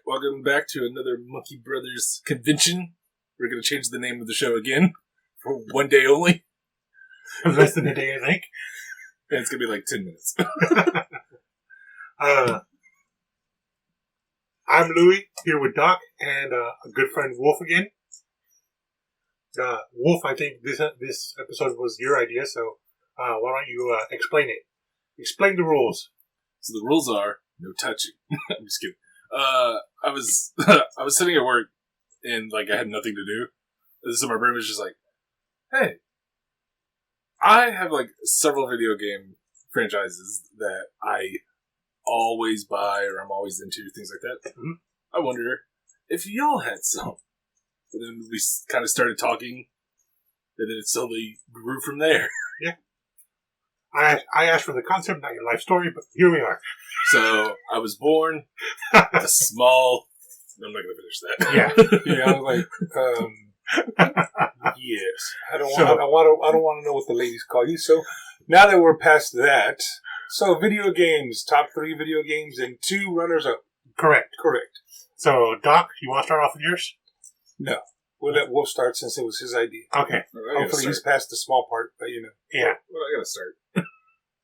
welcome back to another Monkey Brothers convention. We're going to change the name of the show again for one day only. Less than a day, I think. And it's going to be like 10 minutes. I'm Louie, here with Doc, and a good friend Wolf again. Wolf, I think this episode was your idea, so why don't you explain it? Explain the rules. So the rules are no touching. I'm just kidding. I was sitting at work and like I had nothing to do. And so my brain was just like, "Hey, I have like several video game franchises that I always buy or I'm always into, things like that. Mm-hmm. I wonder if y'all had some." And then we kind of started talking, and then it slowly grew from there. Yeah. I asked for the concept, not your life story, but here we are. So I was born a small. I'm not going to finish that. Yeah, I was like, yes. I don't want to know what the ladies call you. So now that we're past that, so video games, top 3 video games, and 2 runners up. Correct. So Doc, you want to start off with yours? No. We'll let Wolf start since it was his idea. Okay. Hopefully he's past the small part, but you know. Yeah. Well, I got to start.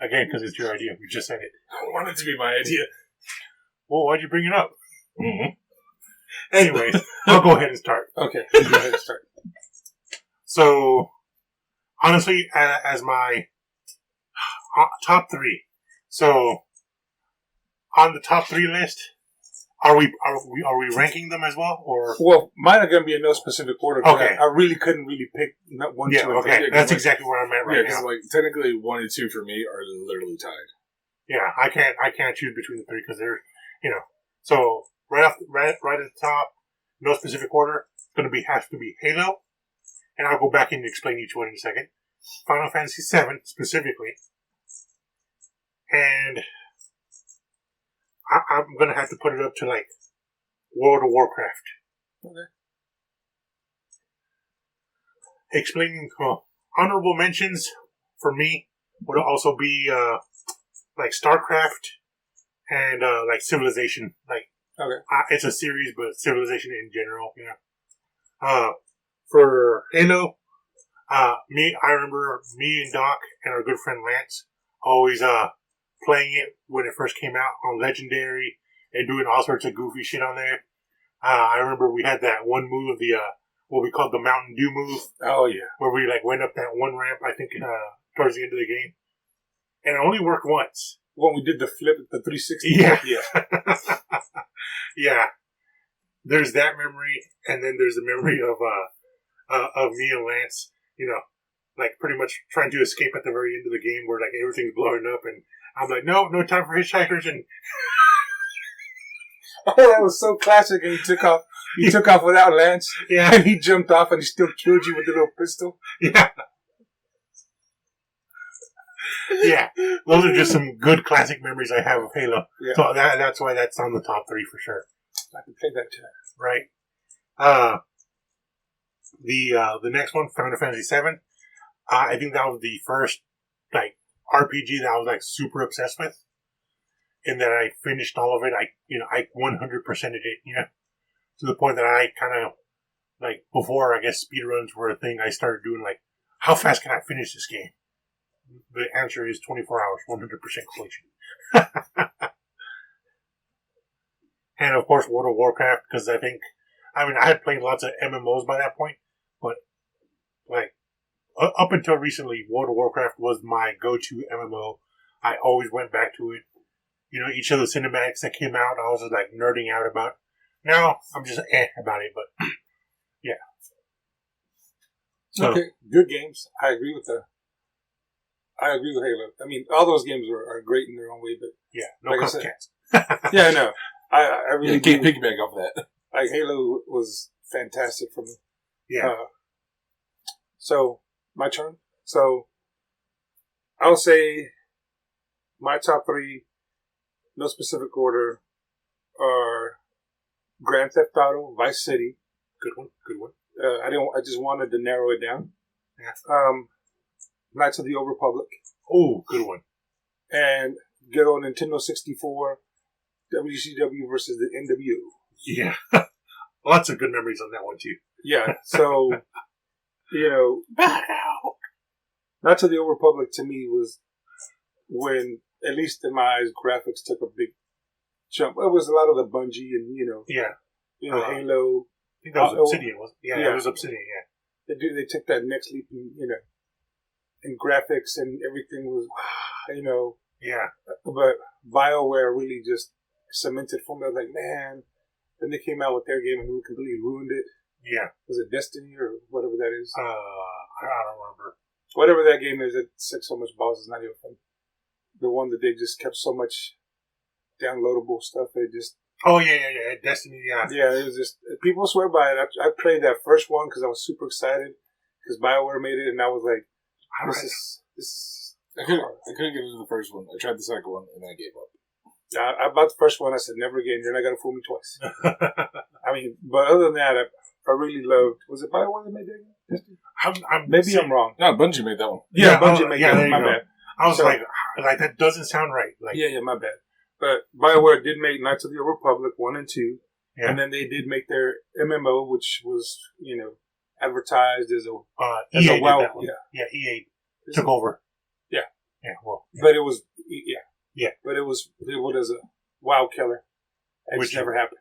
Again, because it's your idea. We just said it. I want it to be my idea. Well, why'd you bring it up? Mm-hmm. Anyways, I'll go ahead and start. Okay, go ahead and start. So, honestly, as my top 3. So, on the top 3 list, are we ranking them as well, or? Well, mine are going to be in no specific order. Okay. I really couldn't pick one, 2, and 3. Okay. That's exactly where I'm at right now. Because like technically 1 and 2 for me are literally tied. Yeah, I can't choose between the 3 because they're, So right at the top, no specific order. It's going to has to be Halo, and I'll go back in and explain each one in a second. Final Fantasy VII specifically, and I'm going to have to put it up to, like, World of Warcraft. Okay. Explaining honorable mentions for me would also be, like, StarCraft and, like, Civilization. Like, okay. It's a series, but Civilization in general, For Halo, I remember me and Doc and our good friend Lance always, playing it when it first came out on Legendary and doing all sorts of goofy shit on there. I remember we had that one move, the what we called the Mountain Dew move. Oh yeah, where we like went up that one ramp. I think towards the end of the game, and it only worked once. When we did the flip, the 360. Yeah. Yeah. Yeah. There's that memory, and then there's the memory of me and Lance. Like pretty much trying to escape at the very end of the game, where like everything's blowing up and. I'm like, no time for hitchhikers, and oh, that was so classic. And he took off. He took off without Lance. Yeah, and he jumped off, and he still killed you with the little pistol. Yeah, yeah. Those are just some good classic memories I have of Halo. Yeah. So that's why that's on the top 3 for sure. I can play that too. Right. The next one, Final Fantasy VII. I think that was the first like RPG that I was like super obsessed with, and that I finished all of it. I 100%ed it, to the point that I kind of like before I guess speedruns were a thing. I started doing like, how fast can I finish this game? The answer is 24 hours, 100% completion. And of course, World of Warcraft, because I had played lots of MMOs by that point, but like. Up until recently, World of Warcraft was my go-to MMO. I always went back to it. Each of the cinematics that came out, I was just like nerding out about. Now, I'm just about it, but yeah. So, okay, good games. I agree with Halo. I mean, all those games are great in their own way, but yeah, no like copycats. Yeah, I know. I really can't piggyback off that. Like Halo was fantastic for me. Yeah. So. My turn. So, I'll say my top 3, no specific order, are Grand Theft Auto, Vice City. Good one. I just wanted to narrow it down. Yeah. Knights of the Old Republic. Oh, good one. And good old Nintendo 64, WCW versus the NWO. Yeah. Lots of good memories on that one, too. Yeah, so, Back out! Knights of the Old Republic to me was when, at least in my eyes, graphics took a big jump. It was a lot of the Bungie and, Yeah. Halo. I think that was Obsidian, wasn't it? Yeah, it was Obsidian, yeah. They took that next leap in graphics and everything was, Yeah. But BioWare really just cemented for me. I was like, man. Then they came out with their game and we completely ruined it. Yeah. Was it Destiny or whatever that is? I don't remember. Whatever that game is, it took so much balls. It's not even fun. The one that they just kept so much downloadable stuff. They just... Oh, yeah. Destiny, yeah. Yeah, it was just... People swear by it. I played that first one because I was super excited because BioWare made it and I was like, this I couldn't get into the first one. I tried the second one and I gave up. I bought the first one. I said, never again. You're not going to fool me twice. I mean, but other than that, I really loved... Was it BioWare that made that game? Maybe I'm wrong. No, Bungie made that one. Yeah, Bungie made that one. My bad. I was like, that doesn't sound right. Like, yeah, my bad. But BioWare did make Knights of the Old Republic 1 and 2. Yeah. And then they did make their MMO, which was, advertised as a EA WoW. did that one. Yeah, EA took over. Yeah. Yeah, well. Yeah. But it was, Yeah. But it was a WoW killer. Which never happened.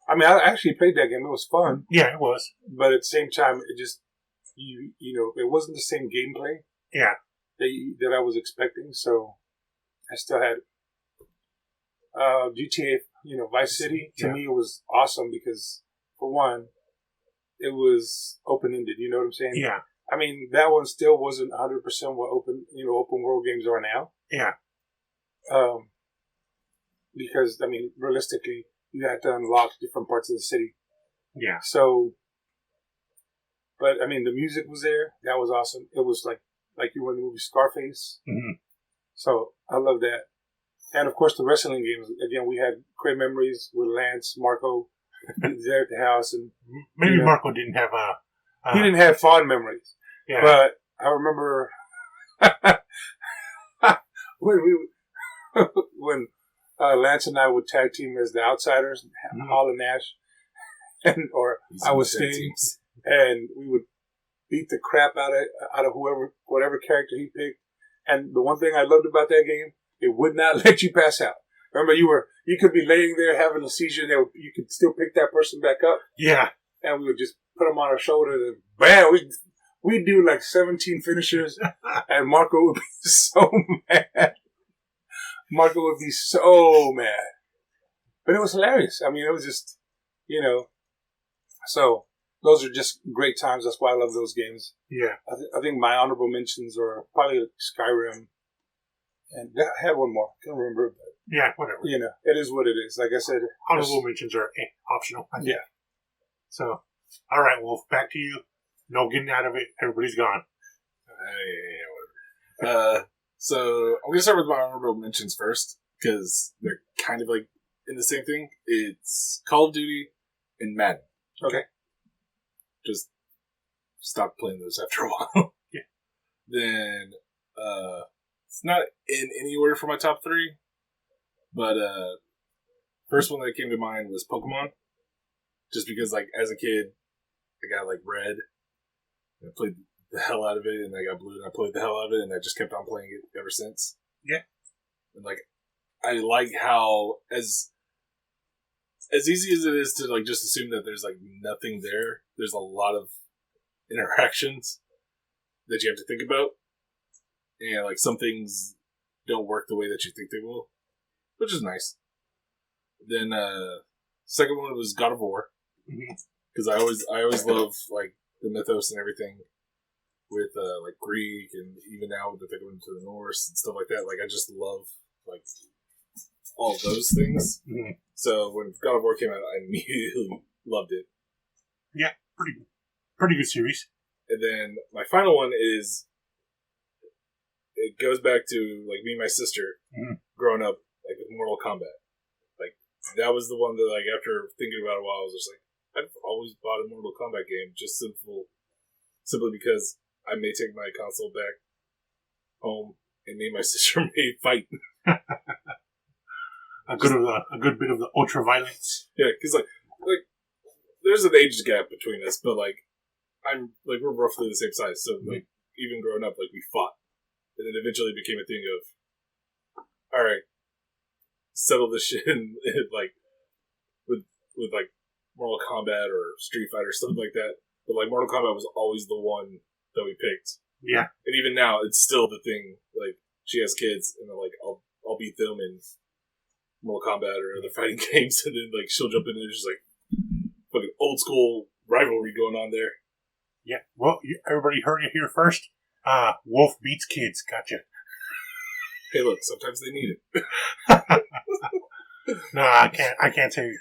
I mean, I actually played that game. It was fun. Yeah, it was. But at the same time, it just, it wasn't the same gameplay. Yeah. That I was expecting. So I still had GTA, Vice City. To me, it was awesome because, for one, it was open-ended. You know what I'm saying? Yeah. I mean, that one still wasn't 100% what open world games are now. Yeah. Because, I mean, realistically, you had to unlock different parts of the city. Yeah. So, but, I mean, the music was there. That was awesome. It was like you were in the movie Scarface. Mm-hmm. So, I love that. And, of course, the wrestling games. Again, we had great memories with Lance, Marco, there at the house. And maybe Marco didn't have he didn't have fond memories. Yeah. But I remember when Lance and I would tag team as the Outsiders, Hall and Nash, or I would Sting, and we would beat the crap out of whatever character he picked. And the one thing I loved about that game, it would not let you pass out. Remember, you could be laying there having a seizure, and you could still pick that person back up. Yeah, and we would just put them on our shoulders, and bam, we'd do like 17 finishers, and Marco would be so mad. Marco would be so mad. But it was hilarious. I mean, it was just, So, those are just great times. That's why I love those games. Yeah. I think my honorable mentions are probably Skyrim. And I had one more. I can't remember. But, yeah, whatever. It is what it is. Like I said. Honorable mentions are optional. Yeah. So, all right, Wolf, back to you. No getting out of it. Everybody's gone. Whatever. So I'm going to start with my honorable mentions first, because they're kind of like in the same thing. It's Call of Duty and Madden. Okay. Just stop playing those after a while. Yeah. Then, it's not in any order for my top three, but first one that came to mind was Pokemon. Just because, like, as a kid, I got, like, Red, and I played the hell out of it, and I got Blue, and I played the hell out of it, and I just kept on playing it ever since. Yeah. And, like, I like how, as easy as it is to, like, just assume that there's, like, nothing there, there's a lot of interactions that you have to think about. And, like, some things don't work the way that you think they will, which is nice. Then, second one was God of War. Because I always love, like, the mythos and everything with, like, Greek, and even now with the going to the Norse and stuff like that. Like, I just love, like, all of those things. Mm-hmm. So when God of War came out, I immediately loved it. Yeah, pretty good series. And then my final one is, it goes back to, like, me and my sister growing up, like, with Mortal Kombat. Like, that was the one that, like, after thinking about it a while, I was just like, I've always bought a Mortal Kombat game, just simply because I may take my console back home, and me and my sister may fight. a good bit of the ultra violence. Yeah, because, like, like, there's an age gap between us, but like, we're roughly the same size, so like, even growing up, like, we fought, and then eventually became a thing of, all right, settle this shit, and like, with like Mortal Kombat or Street Fighter, stuff like that. But like, Mortal Kombat was always the one that we picked. Yeah, and even now, it's still the thing. Like, she has kids, and like, I'll beat them in Mortal Kombat or other fighting games, and then like she'll jump in and there's just like fucking old school rivalry going on there. Yeah. Well, everybody heard it here first. Wolf beats kids. Gotcha. Hey, look, sometimes they need it. No, I can't tell you.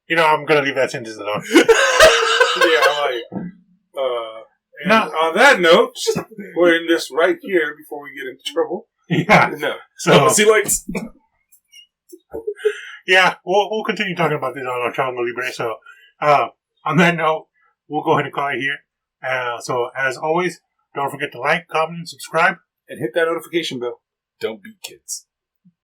You know, I'm gonna leave that sentence alone. And on that note, we're in this right here before we get into trouble. Yeah. No. So See lights. yeah, we'll continue talking about this on our Chango Libre. So, on that note, we'll go ahead and call it here. So, as always, don't forget to like, comment, and subscribe. And hit that notification bell. Don't beat kids.